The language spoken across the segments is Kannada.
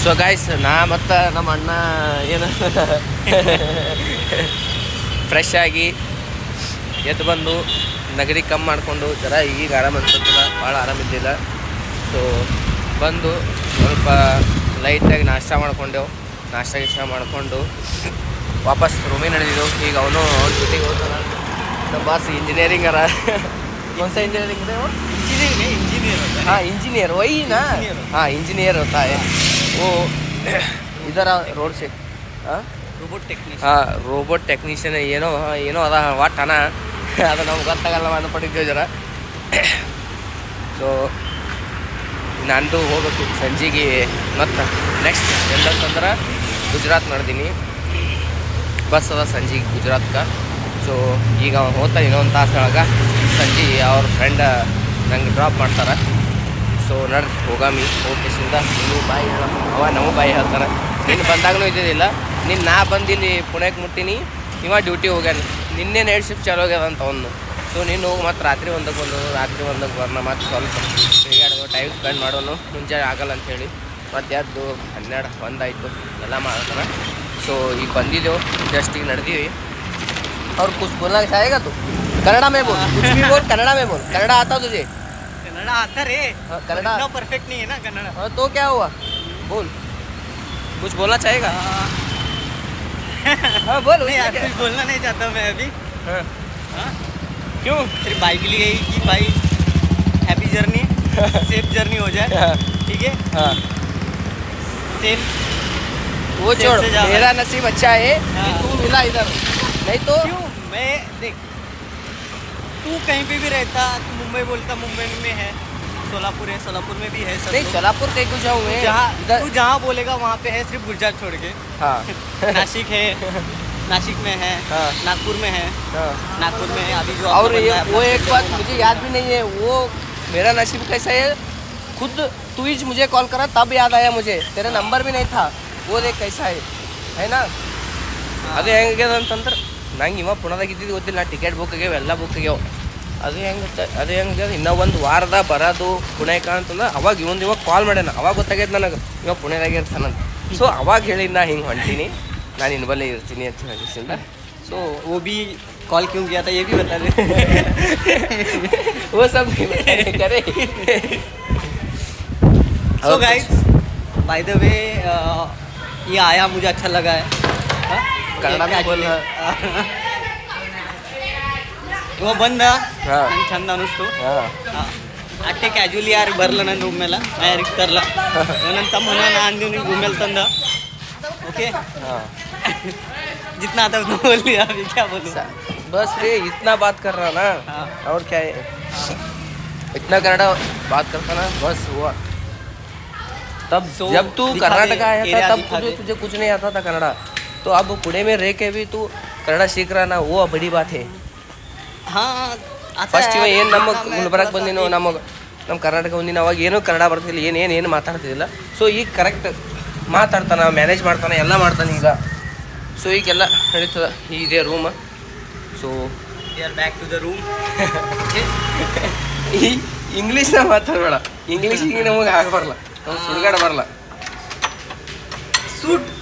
ಸೊ ಗಾಯ್ಸ್ ನಾ ಮತ್ತು ನಮ್ಮ ಅಣ್ಣ ಏನು ಫ್ರೆಶ್ ಆಗಿ ಎದ್ದು ಬಂದು ನಗಡಿ ಕಮ್ಮಿ ಮಾಡಿಕೊಂಡು ಜರ ಈಗ ಆರಾಮ ಅನ್ಸುತ್ತಿಲ್ಲ, ಭಾಳ ಆರಾಮಿದ್ದಿಲ್ಲ. ಸೊ ಬಂದು ಸ್ವಲ್ಪ ಲೈಟಾಗಿ ನಾಷ್ಟ ಮಾಡ್ಕೊಂಡೆವು. ನಾಷ್ಟ ಮಾಡಿಕೊಂಡು ವಾಪಸ್ ರೂಮಿಗೆ ನಡೆದಿದ್ದೆವು. ಈಗ ಅವನು ಡ್ಯೂಟಿಗೆ ಹೋಗ್ತಾನೆ. ನಮ್ಮ ಬಾಸ್ ಇಂಜಿನಿಯರಿಂಗ್ ಅರ कौन सा इंजीनियरिंग है वो? इंजीनियर हाँ इंजीनियर वही ना. हाँ इंजीनियर होता है वो इधर रोड से. हाँ ರೋಬೋಟ್ ಟೆಕ್ನಿಷಿಯನ್ ಏನೋ ಅದ ಒಟ್ಟು ಅಣ್ಣ ಅದು ನಮ್ಗೆ ಗೊತ್ತಾಗಲ್ಲ ಅಂದ್ಪಟ್ಟಿದ್ದೇವೆ ಜರ. ಸೊ ನಂದು ಹೋಗ್ಬೇಕು ಸಂಜೆಗೆ. ಮತ್ತು ನೆಕ್ಸ್ಟ್ ಎಲ್ಲಂತಂದ್ರೆ ಗುಜರಾತ್ ನಡೆದೀನಿ. ಬಸ್ ಅದ ಸಂಜೆಗೆ ಗುಜರಾತ್ಗೆ. ಸೊ ಈಗ ಅವ್ನು ಹೋಗ್ತಾನೆ ಇನ್ನೊಂದು ತಾಸು ಒಳಗೆ. ಸಂಜೆ ಅವ್ರ ಫ್ರೆಂಡ್ ನಂಗೆ ಡ್ರಾಪ್ ಮಾಡ್ತಾರೆ. ಸೊ ನಡ್ರಿ ಹೋಗಾಮಿ. ಹೋಗಿಸಿಂದ ನೀವು ಬಾಯಿ ಹೇಳ ಅವ ನಮಗೂ ಬಾಯಿ ಹೇಳ್ತಾರೆ. ನೀನು ಬಂದಾಗೂ ಇದ್ದಿದ್ದಿಲ್ಲ. ನಾ ಬಂದಿಲ್ಲಿ ಪುಣೆಗೆ ಮುಟ್ಟೀನಿ, ಇವ ಡ್ಯೂಟಿ ಹೋಗ್ಯಾನ. ನಿನ್ನೆ ನೈಟ್ ಶಿಫ್ಟ್ ಚಾಲು ಹೋಗ್ಯದಂತ ಅವನು. ಸೊ ನೀನು ಹೋಗಿ ಮತ್ತು ರಾತ್ರಿ ಒಂದಕ್ಕೆ ಬರೋಣ. ಮತ್ತು ಸ್ವಲ್ಪ ತಿರುಗಾಡೋ ಟೈಮ್ ಸ್ಪೆಂಡ್ ಮಾಡೋನು. ಮುಂಜಾನೆ ಆಗಲ್ಲ ಅಂಥೇಳಿ ಮತ್ತು ಎದ್ದು 12-1 ಆಯಿತು ಎಲ್ಲ ಮಾಡ್ತಾನೆ. ಸೊ ಈಗ ಬಂದಿದ್ದೆವು, ಜಸ್ಟ್ ಈಗ ನಡೆದೀವಿ. और कुछ बोलना चाहेगा तू? कन्नड़ा में बोल, कुछ भी बोल, कन्नड़ा में बोल. कन्नड़ा आता तुझे? कन्नड़ा आता रे. कन्नड़ा इतना परफेक्ट नहीं है ना कन्नड़ा. हाँ तो क्या हुआ, बोल. कुछ बोलना चाहेगा? हाँ बोल. नहीं यार कुछ बोलना नहीं चाहता मैं अभी. हाँ क्यों? सिर्फ बाइक के लिए गई कि भाई हैप्पी जर्नी, सेफ जर्नी हो जाए. ठीक है. हाँ सेफ. वो छोड़, मेरा नसीब अच्छा है कि तू मिला इधर, नहीं तो क्यों. मैं देख तू कहीं पे भी रहता, तू मुंबई बोलता मुंबई में है, सोलापुर है, सोलापुर में भी है सब. नहीं सोलापुर कहीं कुछ जाऊँ मैं. तू जहाँ बोलेगा वहाँ पे है, सिर्फ गुजरात छोड़ के. हाँ नासिक है, नासिक में है. हाँ. नागपुर में है. हाँ. नागपुर में अभी जो और ये वो एक बात मुझे याद भी नहीं है, वो मेरा नसीब कैसा है, खुद तू ही मुझे कॉल करा तब याद आया मुझे. तेरा नंबर भी नहीं था. वो देख कैसा है ना. ಅದು ಹೆಂಗ್ಯದ ಅಂತಂದ್ರೆ ನಂಗೆ ಇವ ಪುಣದಾಗ ಇದ್ದಿದ್ದು ಗೊತ್ತಿಲ್ಲ. ನಾ ಟಿಕೆಟ್ ಬುಕ್ ಆಗ್ಯಾವ, ಎಲ್ಲ ಬುಕ್ ಆಗ್ಯಾವ. ಅದು ಹೆಂಗೆ ಇನ್ನೂ ಒಂದು ವಾರದ ಬರೋದು ಪುಣೆಗೆ ಅಂತಂದ್ರೆ ಅವಾಗ ಇವಾಗ ಕಾಲ್ ಮಾಡ್ಯಾನ. ಅವಾಗ ಗೊತ್ತಾಗೈತೆ ನನಗೆ ಇವಾಗ ಪುಣೆದಾಗೆ ಇರ್ತಾನಂತ. ಸೊ ಅವಾಗ ಹೇಳಿದ್ದು ನಾ ಹಿಂಗೆ ಹೊಂಟೀನಿ, ನಾನು ಇನ್ಬಲ್ಲೇ ಇರ್ತೀನಿ ಅಂತ ಹೇಳಿಸಿಂದ. ಸೊ वो भी कॉल क्यों किया था ये भी बता दे. वो सब करे. So guys by the way ये आया मुझे अच्छा लगा है. ಕನ್ನಡ बोल. वो ಬಂದ ಹಾಂ ನಂಗೆ ಚಂದ ಅನಿಸ್ತು. ಹಾಂ ಅಟ್ಟೆ ಕ್ಯಾಜುಲಿ ಯಾರು ಬರಲ್ಲ ನನ್ನ ರೂಮ್ ಮೇಲೆ, ನಾ ಯಾರಿಗೆ ತರಲ್ಲ. ನನ್ನ ತಮ್ಮನ ನಾ ಅಂದಿವ್ ನೀವು ರೂಮ್ ಮೇಲೆ ತಂದ. ओके हाँ जितना आता उतना बोल लिया. अभी क्या बोलूं. बस रे इतना बात कर रहा ना. हाँ. और क्या है, इतना कन्नड़ा बात करता ना बस हुआ. तब So, जब तू दिखा कर्नाटक दे, आया था एरिया तब दिखा दे. तुझे कुछ नहीं आता था कन्नड़ा. तो अब पुणे में रह के भी तू कन्नड़ा सीख रहा ना, वो बड़ी बात है. हाँ आता ಫಸ್ಟ್ ಇವ है. ಏನು ನಮ್ಮ हाँ, मैं ಗುಲ್ಬರ್ಗ थोड़ा सा ಬಂದಿನೋ ನಮ್ಮ ಕರ್ನಾಟಕ ಬಂದಿನ ಅವಾಗ ಏನೂ ಕನ್ನಡ ಬರ್ತಿಲ್ಲ, ಏನು ಮಾತಾಡ್ತಿದ್ದಿಲ್ಲ. ಸೊ ಈಗ ಕರೆಕ್ಟ್ ಮಾತಾಡ್ತಾನೆ, ಮ್ಯಾನೇಜ್ ಮಾಡ್ತಾನೆ, ಎಲ್ಲ ಮಾಡ್ತಾನೆ ಈಗ. ಸೊ ಈಗೆಲ್ಲ ನಡೀತದೆ. ಇದೆ room. So We are back to the room. ಈ ಇಂಗ್ಲೀಷ್ನ ಮಾತಾಡಬೇಡ. ಇಂಗ್ಲೀಷಿಗೆ ನಮಗೆ ಆಗಬಾರಲ್ಲ, ನಮ್ಗೆ ಸುಡುಗಾಡ ಬರಲ್ಲ.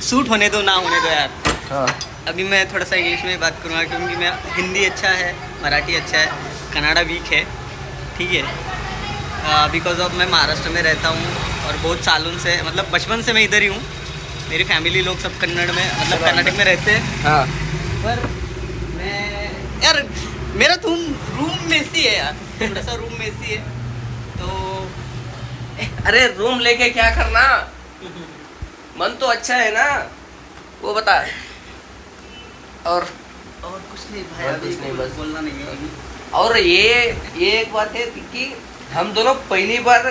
सूट होने दो ना होने दो यार. ಹಾಂ अभी मैं थोड़ा सा इंग्लिश में बात करूँगा क्योंकि मैं हिंदी अच्छा है, मराठी अच्छा है, कन्नड़ा वीक है. ठीक है. बिकॉज ऑफ मैं महाराष्ट्र में रहता हूँ और बहुत सालों से, मतलब बचपन से मैं इधर ही हूँ. मेरी फैमिली लोग सब कन्नड़ में, मतलब कर्नाटक में रहते हैं. ಹಾಂ पर मैं यार मेरा तुम रूम मेसी है यार, थोड़ा सा रूम मेसी है. तो अरे रूम लेके क्या करना, मन तो अच्छा है ना, वो बता. और कुछ नहीं भाई, और अभी कुछ नहीं, बस बोलना नहीं है अभी. और ये एक बात है कि हम दोनों पहली बार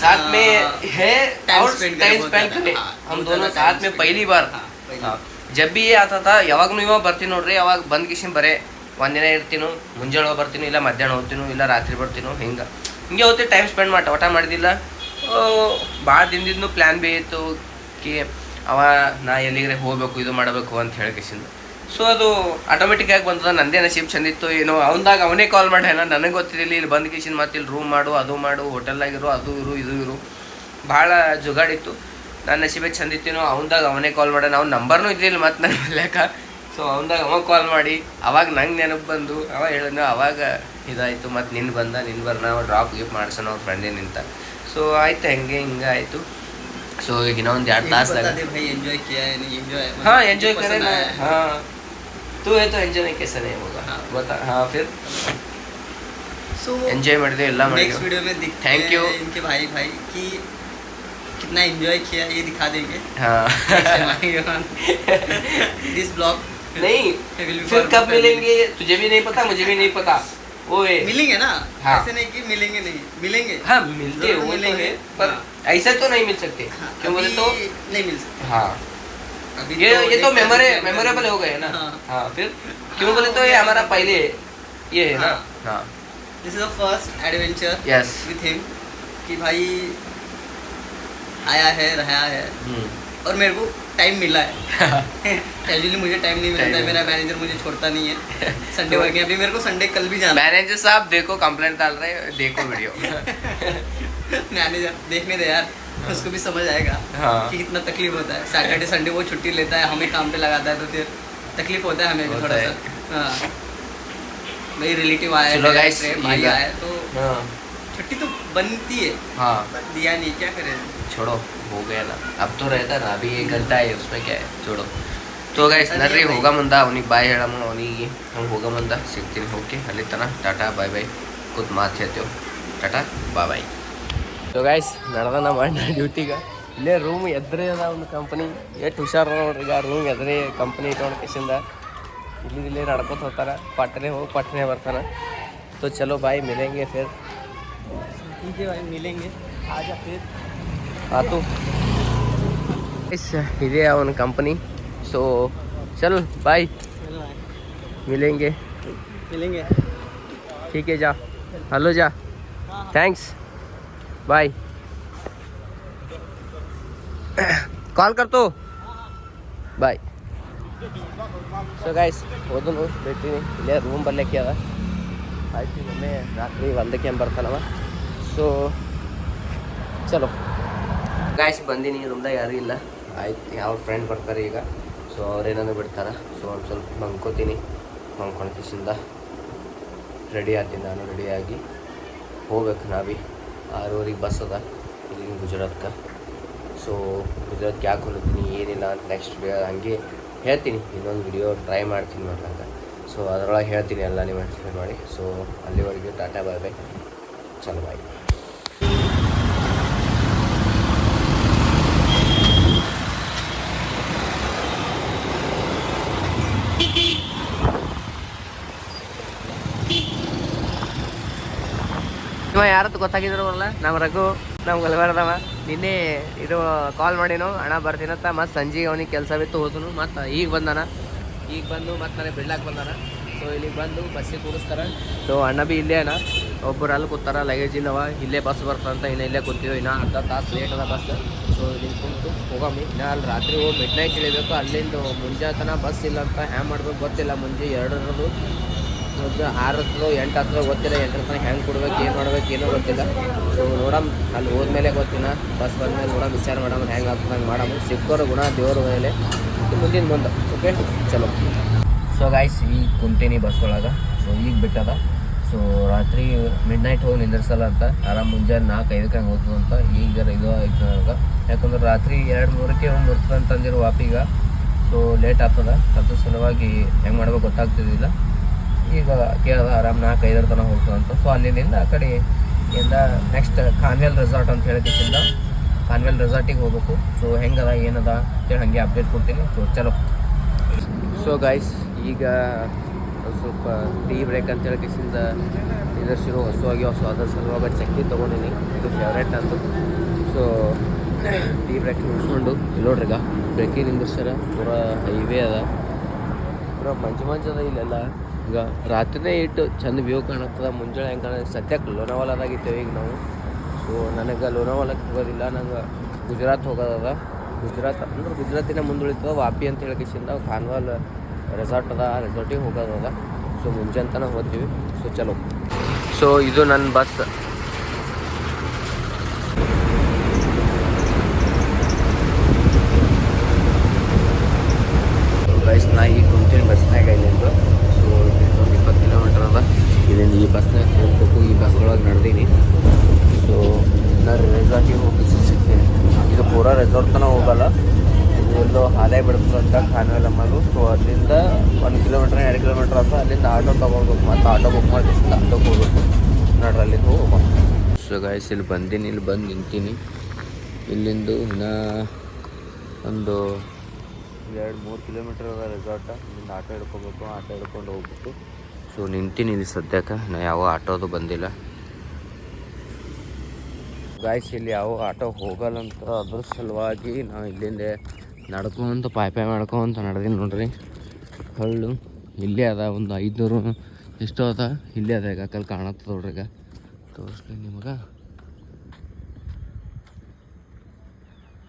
साथ में है time और spend टाइम करे स्पेंड बहुत करे. हाँ, हम बहुत दोनों ज़्यादा साथ time में spend पहली बार. हाँ, पहली हाँ. बार. जब भी ये आता था ಯಾವಾಗಲೂ ಇವಾಗ ಬರ್ತೀನಿ ನೋಡ್ರಿ, ಅವಾಗ ಬಂದು ಕಿಶನ್ ಬರೇ ಒಂದಿನ ಇರ್ತೀನೋ, ಮುಂಜಾನೆ ಬರ್ತೀನಿ, ಇಲ್ಲ ಮಧ್ಯಾಹ್ನ ಹೋಗ್ತೀನೋ, ಇಲ್ಲ ರಾತ್ರಿ ಬರ್ತೀನೋ, ಹಿಂಗೆ ಹೋಗ್ತಿ ಟೈಮ್ ಸ್ಪೆಂಡ್ ಮಾಡಿ ಊಟ ಮಾಡಿದ್ದಿಲ್ಲ. ಭಾಳ ದಿನದಿಂದ ಪ್ಲ್ಯಾನ್ ಬಿ ಇತ್ತು ಕಿ ಅವ ನಾ ಎಲ್ಲಿಗೆ ಹೋಗ್ಬೇಕು, ಇದು ಮಾಡಬೇಕು ಅಂತ ಹೇಳಿ ಕಿಶಿಂದ. ಸೊ ಅದು ಆಟೋಮೆಟಿಕ್ ಆಗಿ ಬಂತದ. ನಂದೇ ನಸೀಬ್ ಚಂದಿತ್ತು ಏನೋ. ಅವನದಾಗ ಅವನೇ ಕಾಲ್ ಮಾಡ್ಯಾನ, ನನಗೆ ಗೊತ್ತಿರಲಿಲ್ಲ. ಇಲ್ಲಿ ಬಂದು ಕಿಶಿನ್ ಮತ್ತೆ ಇಲ್ಲಿ ರೂಮ್ ಮಾಡು, ಅದು ಮಾಡು, ಹೋಟೆಲ್ದಾಗಿರು, ಅದು ಇರು ಇದು ಇರು, ಭಾಳ ಜುಗಾಡಿತ್ತು. ನಾನು ನಸೀಬೆ ಚಂದ ಇತ್ತೀನೋ ಅವನದಾಗ ಅವನೇ ಕಾಲ್ ಮಾಡ ನಾವು ನಂಬರ್ನೂ ಇದ್ದಿಲ್ಲ ಮತ್ತು ನನ್ನ ಮಲ್ಯಾಕ. ಸೊ ಅವನದಾಗ ಅವ ಕಾಲ್ ಮಾಡಿ ಅವಾಗ ನಂಗೆ ನೆನಪು ಬಂದು ಅವ ಹೇಳಿದ್ನು. ಅವಾಗ ಇದಾಯಿತು. ಮತ್ತು ನಿನ್ನ ಬರ್ನ ಅವ ಡ್ರಾಪ್ ಗಿಫ್ಟ್ ಮಾಡ್ಸೋಣ ಅವ್ರ ಫ್ರೆಂಡಿನಿಂದ. ಸೊ ಆಯ್ತು, ಹೆಂಗೆ ಹಿಂಗೆ ಆಯಿತು. ಸೊ ಈಗ ಇನ್ನೊಂದು 2 ತಾಸ್ದಾಗ हाँ एंजॉय करें ना. हाँ तू है तो एंजॉय कैसे नहीं होगा. बता. हाँ फिर सो एंजॉय ಮಾಡಿದೆ ಎಲ್ಲ ಮಾಡಿದೆ. नेक्स्ट वीडियो में दिखते Thank you. हैं इनके भाई कि कितना एंजॉय किया ये दिखा देंगे. हाँ दिस ब्लॉग नहीं फिर कब मिलेंगे तुझे भी नहीं पता, मुझे भी नहीं पता. वो है मिलेंगे ना. हाँ. ऐसे नहीं कि मिलेंगे नहीं, मिलेंगे. हाँ मिलते जरूर वो तो मिलेंगे. है पर ऐसे तो नहीं मिल सकते. हाँ, क्यों बोले अभी तो नहीं मिल सकते. हाँ अभी ये तो देखते हैं मेमोरेबल हो गए ना. हाँ. हाँ फिर क्यों बोले तो ये हमारा पहले ये है ना. हाँ this is the first adventure yes. With him कि भाई आया है, रहा है और मेरे को टाइम मिला है. कैजुअली मुझे टाइम नहीं मिलता है. मेरा मैनेजर मुझे छोड़ता नहीं है. Sunday working. अभी मेरे को संडे कल भी जाना है. मैनेजर साहब देखो कंप्लेंट डाल रहे हैं, देखो वीडियो. मैनेजर देखने दे यार, उसको भी समझ आएगा हाँ. कि कितना तकलीफ होता है. सैटरडे संडे वो छुट्टी लेता है, हमें काम पे लगाता है, तो फिर तकलीफ होता है हमें भी होता थोड़ा है. सा. हाँ भाई रिलेटिव आया चलो है, guys, भाई ये आया तो हाँ छुट्टी तो बनती है. हाँ पर दिया नहीं, क्या करें. छोड़ो हो गया ना. अब तो रहता ना, अभी 1 घंटा है उसमें क्या है. छोड़ो. तो ಗೈಸ್ ನಡ್ರಿ ಹೋಗ ಮುಂದ ಅವನಿಗೆ ಬಾಯ್ ಹೇಳಮ್ಮ. ಅವನಿಗೆ ಅವ್ನು ಹೋಗ ಮುಂದ ಸಿಗ್ತೀನಿ. ಓಕೆ ಅಲ್ಲಿ ತನ ಟಾಟಾ ಬಾಯ್ ಬಾಯ್. ಕೂತ್ ಮಾತು ಹೇಳ್ತೇವೆ. ಟಾಟಾ ಬಾಯ್ ಬಾಯ್. ಸೊ ಗೈಸ್ ನಡೆದ ನಮ್ಮ ಅಣ್ಣ ಡ್ಯೂಟಿಗೆ. ಇಲ್ಲೇ ರೂಮ್ ಎದುರೇ ಅದ ಒಂದು ಕಂಪ್ನಿ. ಎಷ್ಟು ಹುಷಾರ ನೋಡ್ರಿ. ಈಗ ರೂಮ್ ಎದುರೇ ಕಂಪ್ನಿ ಇಟ್ಕೊಂಡು ಕಿಸಿಂದ ಇಲ್ಲೇ ನಡ್ಕೊತ ಹೋಗ್ತಾರೆ. ಪಟ್ಟನೆ ಹೋಗಿ ಪಟ್ಟನೆ ಬರ್ತಾನೆ. तो चलो भाई मिलेंगे फिर. ठीक है भाई मिलेंगे. आजा फिर. हाँ तो इधे ಅವನ ಕಂಪನಿ. ಸೊ चल बाय. चलो भाई मिलेंगे. मिलेंगे. ठीक है जा. हेलो जा. Thanks bye. कॉल कर तो ಬಾಯ್. ಸೊ ಗೈಸ್ ಹೋದನು ಬಿಟ್ಟಿನಿ. ಇಲ್ಲೇ ರೂಮ್ ಬರ್ಲಿಕ್ಕೆ ಅದ. ಆಯ್ತು ಒಮ್ಮೆ ರಾತ್ರಿ 1ಕ್ಕೆ ಬರ್ತಾನವ. ಸೊ ಚಲೋ ಗೈಸ್ ಬಂದೀನಿ. ರೂಮ್ದಾಗ ಯಾರೂ ಇಲ್ಲ. ಆಯ್ತು ಯಾವ ಫ್ರೆಂಡ್ ಬರ್ತಾರೆ ಈಗ. ಸೊ ಅವ್ರೇನೋ ಬಿಡ್ತಾರೆ. ಸೊ ಒಂದು ಸ್ವಲ್ಪ ಮಲ್ಕೋತೀನಿ. ಮಲ್ಕೊಂಡು ಕಿಸಿಂದ ರೆಡಿ ಆಗ್ತೀನಿ. ನಾನು ರೆಡಿಯಾಗಿ ಹೋಗ್ಬೇಕು. ನಾವೀ 6:30 ಬಸ್ ಅದ ಇಲ್ಲಿಂದ ಗುಜರಾತ್ಗೆ. ಸೊ ಗುಜರಾತ್ಗೆ ಯಾಕೆ ಹೊರತೀನಿ ಏನಿಲ್ಲ ಅಂತ ನೆಕ್ಸ್ಟ್ ಹಂಗೆ ಹೇಳ್ತೀನಿ. ಇನ್ನೊಂದು ವಿಡಿಯೋ ಟ್ರೈ ಮಾಡ್ತೀನಿ ಮಾಡ್ಲಾಕ. ಸೊ ಅದರೊಳಗೆ ಹೇಳ್ತೀನಿ ಎಲ್ಲ ನೀವು ಎಕ್ಸ್ಪ್ಲೇನ್ ಮಾಡಿ. ಸೊ ಅಲ್ಲಿವರೆಗೆ ಟಾಟಾ ಬಾಯ್ ಬಾಯ್. ಚಲೋ ಬಾಯ್. ಇವ ಯಾರತ್ತು ಗೊತ್ತಾಗಿದ್ರು ಬರಲ್ಲ. ನಮ್ಮ ರಘು ನಮ್ಮ ಗಲ್ಬಾರ್ದವ. ನಿನ್ನೆ ಇದು ಕಾಲ್ ಮಾಡಿನೋ ಅಣ್ಣ ಬರ್ತೀನಂತ. ಮತ್ತು ಸಂಜೆಗೆ ಅವನಿಗೆ ಕೆಲಸ ಬಿತ್ತು ಹೋದನು. ಮತ್ತು ಈಗ ಬಂದಾನ. ಈಗ ಬಂದು ಮತ್ತು ನನಗೆ ಬಿಡ್ಲಾಕ್ ಬಂದಾನ. ಸೊ ಇಲ್ಲಿಗೆ ಬಂದು ಬಸ್ಸಿಗೆ ಕೂಡಿಸ್ತಾರೆ. ಸೊ ಅಣ್ಣ ಭೀ ಇಲ್ಲೇ ಅಣ್ಣ. ಒಬ್ಬರು ಅಲ್ಲಿ ಕೂತಾರ. ಲಗೇಜ್ ಇಲ್ಲವ. ಇಲ್ಲೇ ಬಸ್ ಬರ್ತಂತ ಇನ್ನು ಇಲ್ಲೇ ಕೂತೀವಿ. ಇನ್ನು ಅರ್ಧ ತಾಸು ಲೇಟ್ ಅದ ಬಸ್. ಸೊ ಇಲ್ಲಿ ಕುಂತು ಹೋಗಮ್ಮಿ. ಇನ್ನು ಅಲ್ಲಿ ರಾತ್ರಿ ಹೋಗಿ ಮಿಡ್ನೈಟ್ ಇಳಿಬೇಕು. ಅಲ್ಲಿಂದ ಮುಂಜಾತನ ಬಸ್ ಇಲ್ಲ ಅಂತ ಹ್ಯಾಂಗೆ ಮಾಡ್ಬೇಕು ಗೊತ್ತಿಲ್ಲ. ಮುಂಜೆ 2 ಮುಂಜೆ 6 8 ಗೊತ್ತಿಲ್ಲ. 8 ತನಕ ಹೆಂಗೆ ಕೊಡ್ಬೇಕು ಏನು ಮಾಡ್ಬೇಕು ಏನೋ ಗೊತ್ತಿಲ್ಲ. ಸೊ ನೋಡಮ್ ಅಲ್ಲಿ ಹೋದ್ಮೇಲೆ ಗೊತ್ತಿನ. ಬಸ್ ಬಂದಮೇಲೆ ನೋಡಮ್ ವಿಚಾರ ಮಾಡಮ್ ಹೆಂಗೆ ಆಗ್ತದೆ ಹಂಗೆ ಮಾಡಮ್. ಸಿಕ್ಕೋರು ಗುಣ ದೇವ್ರ ಮೇಲೆ ಮುಂದಿನ ಮುಂದೆ. ಓಕೆ ಚಲೋ. ಸೊ ಗೈಸ್ ಈಗ ಕುಂತೀನಿ ಬಸ್ ಒಳಗೆ. ಸೊ ಈಗ ಬಿಟ್ಟದ. ಸೊ ರಾತ್ರಿ ಮಿಡ್ನೈಟ್ ಹೋಗಿ ನಿಂದಿರ್ಸಲ್ಲ ಅಂತ. ಆರಾಮ್ ಮುಂಜಾನೆ 4-5ಕ್ಕೆ ಹಂಗೆ ಹೋಗ್ತದೆ ಅಂತ. ಈಗ ಇದು ಆಯ್ತು ನನಗೆ. ಯಾಕಂದ್ರೆ ರಾತ್ರಿ 2-3ಕ್ಕೆ ಹೋಗಿ ಬರ್ತದೆ ಅಂತಂದಿರು ವಾಪೀಗ. ಸೊ ಲೇಟ್ ಆಗ್ತದೆ. ಅದ್ರ ಸಲುವಾಗಿ ಹೆಂಗೆ ಮಾಡ್ಬೇಕು ಗೊತ್ತಾಗ್ತಿದ್ದಿಲ್ಲ. ಈಗ ಕೇಳ್ದೆ ಆರಾಮ್ 4-5 ತನಕ ಹೋಗ್ತದಂತ. ಸೊ ಅಲ್ಲಿಂದ ಆ ಕಡೆ ಇಂದ ನೆಕ್ಸ್ಟ್ ಖಾನ್ವೆಲ್ ರೆಸಾರ್ಟ್ ಅಂತ ಹೇಳಿಕಿಂದ ಖಾನ್ವೆಲ್ ರೆಸಾರ್ಟಿಗೆ ಹೋಗ್ಬೇಕು. ಸೊ ಹೆಂಗದ ಏನದ ಅಂತೇಳಿ ಹಾಗೆ ಅಪ್ಡೇಟ್ ಕೊಡ್ತೀನಿ. ಸೊ ಚಲೋ. ಸೊ ಗೈಸ್ ಈಗ ಸ್ವಲ್ಪ ಟೀ ಬ್ರೇಕ್ ಅಂತ ಹೇಳಿಕಿಂದ ನಿಂದಿರ್ಸಿರೋ ಹೊಸವಾಗಿ ಅದ್ರ ಸಲುವಾಗ ಚಕ್ಕಿ ತೊಗೊಂಡಿನಿ. ಇದು ಫೇವ್ರೇಟ್ ಅಂತು. ಸೊ ಟೀ ಬ್ರೇಕ್ ಮುಗಿಸ್ಕೊಂಡು ಇಲ್ಲಿ ನೋಡ್ರಿ ಈಗ ಬ್ರೇಕಿಗೆ ನಿಂದಿರ್ಸ್ಯಾರ. ಪೂರ ಹೈವೇ ಅದ. ಪೂರ ಮಂಜದ ಇಲ್ಲೆಲ್ಲ. ಈಗ ರಾತ್ರಿನೇ ಇಟ್ಟು ಚಂದ ವ್ಯೂ ಕಾಣುತ್ತದೆ. ಮುಂಜಾನೆ ಹೆಂಗೆ ಕಾಣ. ಸದ್ಯಕ್ಕೆ ಲೋನಾವಾಲಾದಾಗಿದ್ದೇವೆ ಈಗ ನಾವು. ಸೊ ನನಗೆ ಲೋನಾವಾಲಕ್ಕೆ ಹೋಗೋದಿಲ್ಲ. ನಂಗೆ ಗುಜರಾತ್ ಹೋಗೋದದ. ಗುಜರಾತ್ ಅಂದ್ರೆ ಗುಜರಾತಿನ ಮುಂದುಳಿತದ. ವಾಪಿ ಅಂತ ಹೇಳಿಕಿಂದ ಖಾನ್ವಾಲ್ ರೆಸಾರ್ಟ್ ಅದ. ಆ ರೆಸಾರ್ಟಿಗೆ ಹೋಗೋದದ. ಸೊ ಮುಂಜಾನೆ ತನಕ ಹೋಗ್ತೀವಿ. ಸೊ ಚಲೋ. ಸೊ ಇದು ನನ್ನ ಬಸ್. ತನಕ ಹೋಗಲ್ಲ, ಎಲ್ಲೋ ಹಾದೇ ಬಿಡ್ತದಂತ ಖಾನಾವಲಮ್ಮದು. ಸೊ ಅಲ್ಲಿಂದ 1 ಕಿಲೋಮೀಟ್ರ್ 2 ಕಿಲೋಮೀಟ್ರ್ ಅಂತ ಅಲ್ಲಿಂದ ಆಟೋ ತೊಗೊಳ್ಬೇಕು, ಮತ್ತು ಆಟೋ ಬುಕ್ ಮಾಡಿ ಆಟೋಗೆ ಹೋಗ್ಬೇಕು. ನೋಡ್ರಿ ಅಲ್ಲಿಂದ ಹೋಗ್ಬೇಕು. ಸೊ ಗಾಯ್ಸ್ ಇಲ್ಲಿ ಬಂದೀನಿ, ಇಲ್ಲಿ ಬಂದು ನಿಂತೀನಿ. ಇಲ್ಲಿಂದು ಇನ್ನೂ ಒಂದು 2-3 ಕಿಲೋಮೀಟ್ರ್ ಅದ ರೆಸಾರ್ಟ. ಇಲ್ಲಿಂದ ಆಟೋ ಹಿಡ್ಕೊಬೇಕು, ಆಟೋ ಹಿಡ್ಕೊಂಡು ಹೋಗ್ಬೇಕು. ಸೊ ನಿಂತೀನಿ ಇಲ್ಲಿ ಸದ್ಯಕ್ಕೆ, ನಾ ಯಾವ ಆಟೋದು ಬಂದಿಲ್ಲ ಗಾಯ್ಸ್. ಇಲ್ಲಿ ಯಾವ ಆಟೋ ಹೋಗಲ್ಲಂತ, ಅದ್ರ ಸಲುವಾಗಿ ನಾವು ಇಲ್ಲಿಂದ ನಡ್ಕೊಂತ ಪಾಯ್ ಮಾಡ್ಕೊಂತ ನಡೆದೀನಿ ನೋಡ್ರಿ. ಹಳ್ಳು ಇಲ್ಲೇ ಅದ, ಒಂದು 500 ಎಷ್ಟೋ ಅದ ಇಲ್ಲೇ ಅದ. ಈಗ ಕಲ್ ಕಾಣತ್ತದ ನೋಡ್ರಿ, ಈಗ ತೋರಿಸ್ತೀನಿ ನಿಮ್ಗೆ.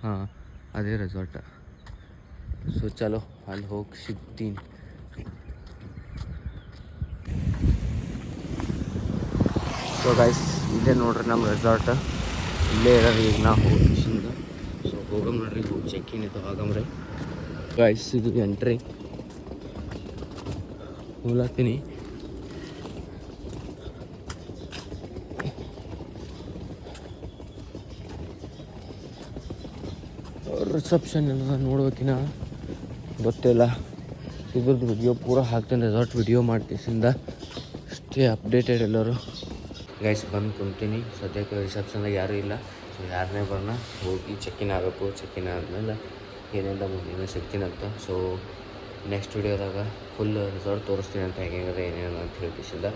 ಹಾಂ ಅದೇ ರೆಸಾರ್ಟ. ಸೊ ಚಲೋ ಅಲ್ಲಿ ಹೋಗಿ ಸಿಗ್ತೀನಿ. ಸೊ ಗೈಸ್ ಇಲ್ಲೇ ನೋಡ್ರಿ ನಮ್ಮ ರೆಸಾರ್ಟ್, ಇಲ್ಲೇ ಇರೋದು. ಈಗ ನಾವು ಹೋಗಿಸಿಂದ ಸೊ ಹೋಗಮ್ ನೋಡ್ರಿ, ಹೋಗಿ ಚೆಕ್ಕಿನ್ ಇದು ಆಗಮ್ರಿ ಗೈಸ್. ಇದು ಎಂಟ್ರಿ ಹೋಗ್ಲತ್ತೀನಿ. ರಿಸೆಪ್ಷನ್ ಎಲ್ಲ ನೋಡ್ಬೇಕಿನ ಗೊತ್ತಿಲ್ಲ. ಇದ್ರದ್ದು ವಿಡಿಯೋ ಪೂರ ಹಾಕ್ತೇನೆ, ರೆಸಾರ್ಟ್ ವಿಡಿಯೋ ಮಾಡ್ತೀಸಿಂದ. ಅಷ್ಟೇ ಅಪ್ಡೇಟೆಡ್ ಎಲ್ಲರೂ ಗೈಸ್. ಬಂದು ಕುಂತೀನಿ ಸದ್ಯಕ್ಕೆ. ರಿಸೆಪ್ಷನ್ದಾಗ ಯಾರೂ ಇಲ್ಲ. ಸೊ ಯಾರನ್ನೇ ಬರೋಣ, ಹೋಗಿ ಚೆಕ್ಕಿನ್ ಆಗಬೇಕು. ಚೆಕ್ಕಿನ್ ಆದಮೇಲೆ ಏನಿಲ್ಲ ಮುಂದಿನ ಸಿಗ್ತೀನಂತ. ಸೊ ನೆಕ್ಸ್ಟ್ ವಿಡಿಯೋದಾಗ ಫುಲ್ ರೆಸಾರ್ಟ್ ತೋರಿಸ್ತೀನಿ ಅಂತ, ಹೆಂಗದ ಏನೇನು ಅಂತ ಹೇಳ್ತಿಸಿಂದ.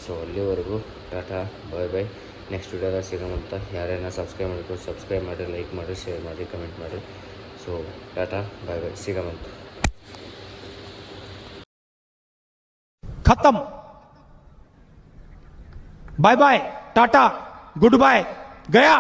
ಸೊ ಅಲ್ಲಿವರೆಗೂ ಟಾಟಾ ಬಾಯ್ ಬಾಯ್. ನೆಕ್ಸ್ಟ್ ವಿಡಿಯೋದಾಗ ಸಿಗೋಮಂತ. ಯಾರೇನ ಸಬ್ಸ್ಕ್ರೈಬ್ ಮಾಡಬೇಕು ಸಬ್ಸ್ಕ್ರೈಬ್ ಮಾಡಿರಿ, ಲೈಕ್ ಮಾಡಿರಿ, ಶೇರ್ ಮಾಡಿರಿ, ಕಮೆಂಟ್ ಮಾಡಿರಿ. ಸೊ ಟಾಟಾ ಬಾಯ್ ಬಾಯ್, ಸಿಗೋಮಂತ. खत्म, bye bye, tata, goodbye, गया.